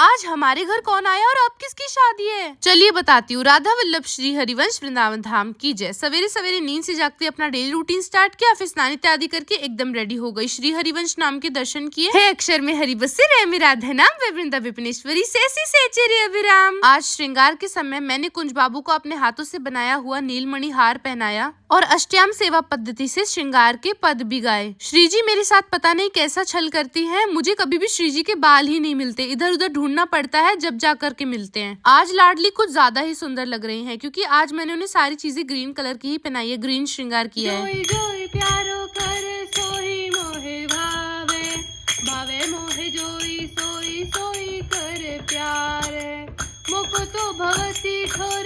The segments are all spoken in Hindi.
आज हमारे घर कौन आया और अब किसकी शादी है? चलिए बताती हूँ। राधा वल्लभ श्री हरिवंश वृंदावन धाम की जय। सवेरे सवेरे नींद से जागते अपना डेली रूटीन स्टार्ट किया, फिर स्नान इत्यादि करके एकदम रेडी हो गई। श्री हरिवंश नाम के दर्शन किए। हे अक्षर में हरि बसे रे राधा नाम वे वृंदा विपिनेश्वरी सेसी सेचेरी अभिराम। आज श्रृंगार के समय मैंने कुंज बाबू को अपने हाथों से बनाया हुआ नीलमणि हार पहनाया और अष्टयाम सेवा पद्धति से श्रृंगार के पद भी गाए। श्री जी मेरे साथ पता नहीं कैसा छल करती है, मुझे कभी भी श्री जी के बाल ही नहीं मिलते, इधर उधर ढूंढना पड़ता है, जब जा करके मिलते हैं। आज लाडली कुछ ज्यादा ही सुंदर लग रही हैं, क्योंकि आज मैंने उन्हें सारी चीजें ग्रीन कलर की ही पहनाई है, ग्रीन श्रृंगार किया है। जोई जोई प्यारो करे सोई मोहे भावे, भावे मोहे जोई सोई सोई करे प्यारे, मुको तो भवती ठोर।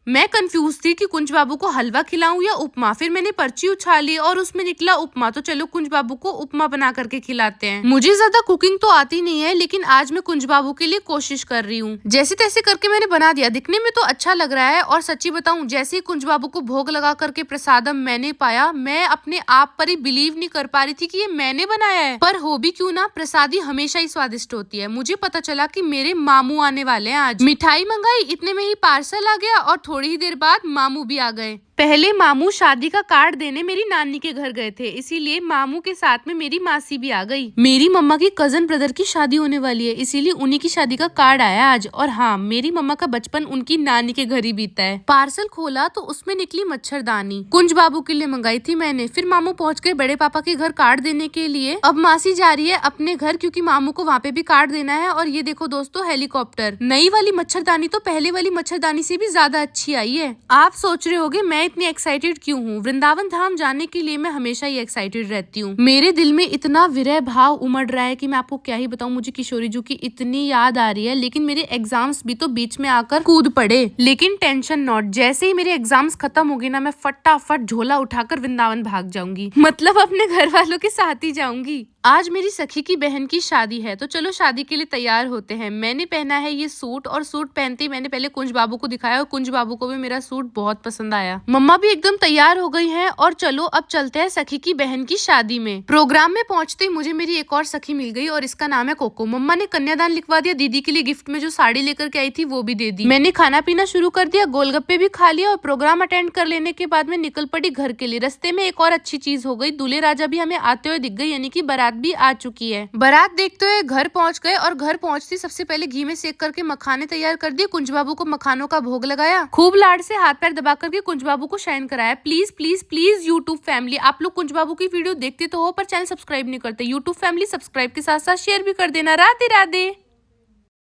मैं कंफ्यूज थी कि कुंज बाबू को हलवा खिलाऊं या उपमा। फिर मैंने पर्ची उछाली और उसमें निकला उपमा, तो चलो कुंज बाबू को उपमा बना करके खिलाते हैं। मुझे ज्यादा कुकिंग तो आती नहीं है, लेकिन आज मैं कुंज बाबू के लिए कोशिश कर रही हूँ। जैसे तैसे करके मैंने बना दिया, दिखने में तो अच्छा लग रहा है। और सच्ची बताऊं, जैसे ही कुंज बाबू को भोग लगा करके प्रसादम मैंने पाया, मैं अपने आप पर ही बिलीव नहीं कर पा रही थी कि ये मैंने बनाया है। पर हो भी क्यों ना, प्रसादी हमेशा ही स्वादिष्ट होती है। मुझे पता चला कि मेरे मामू आने वाले हैं आज। मिठाई मंगाई, इतने में ही पार्सल आ गया और थोड़ी ही देर बाद मामू भी आ गए। पहले मामू शादी का कार्ड देने मेरी नानी के घर गए थे, इसीलिए मामू के साथ में मेरी मासी भी आ गई। मेरी मम्मा की कजन ब्रदर की शादी होने वाली है, इसीलिए उन्हीं की शादी का कार्ड आया आज। और हाँ, मेरी मम्मा का बचपन उनकी नानी के घर ही बीता है। पार्सल खोला तो उसमें निकली मच्छरदानी, कुंज बाबू के लिए मंगाई थी मैंने। फिर मामू पहुंच गए बड़े पापा के घर कार्ड देने के लिए। अब मासी जा रही है अपने घर, क्योंकि मामू को वहाँ पे भी कार्ड देना है। और ये देखो दोस्तों, हेलीकॉप्टर। नई वाली मच्छरदानी तो पहले वाली मच्छरदानी से भी ज्यादा अच्छी आई है। आप सोच रहे होगे मैं इतनी एक्साइटेड क्यों हूँ? वृंदावन धाम जाने के लिए मैं हमेशा ही एक्साइटेड रहती हूँ। मेरे दिल में इतना विरह भाव उमड़ रहा है कि मैं आपको क्या ही बताऊँ। मुझे किशोरी जी की इतनी याद आ रही है, लेकिन मेरे एग्जाम्स भी तो बीच में आकर कूद पड़े। लेकिन टेंशन नॉट, जैसे ही मेरे एग्जाम्स खत्म हो गए ना, मैं फटाफट झोला उठाकर वृंदावन भाग जाऊंगी। मतलब अपने घर वालों के साथ ही जाऊंगी। आज मेरी सखी की बहन की शादी है, तो चलो शादी के लिए तैयार होते हैं। मैंने पहना है ये सूट, और सूट पहनते ही मैंने पहले कुंज बाबू को दिखाया, और कुंज बाबू को भी मेरा सूट बहुत पसंद आया। मम्मा भी एकदम तैयार हो गई हैं, और चलो अब चलते हैं सखी की बहन की शादी में। प्रोग्राम में पहुंचते ही मुझे मेरी एक और सखी मिल गई, और इसका नाम है कोको। मम्मा ने कन्यादान लिखवा दिया, दीदी के लिए गिफ्ट में जो साड़ी लेकर के आई थी वो भी दे दी। मैंने खाना पीना शुरू कर दिया, गोलगप्पे भी खा लिया, और प्रोग्राम अटेंड कर लेने के बाद में निकल पड़ी घर के लिए। रस्ते में एक और अच्छी चीज हो गई, दूल्हे राजा भी हमें आते हुए दिख गए, यानी कि बारात भी आ चुकी है। बारात देखते हुए घर पहुंच गए, और घर पहुंचते सबसे पहले घी में सेक करके मखाने तैयार कर दिए। कुंज बाबू को मखानों का भोग लगाया, खूब लाड से हाथ पैर दबा करके कुंज बाबू को शाइन कराया। Please please please YouTube family, आप लोग कुंज बाबू की वीडियो देखते तो हो, पर चैनल सब्सक्राइब नहीं करते। यूट्यूब फैमिली सब्सक्राइब के साथ साथ शेयर भी कर देना। राधे राधे।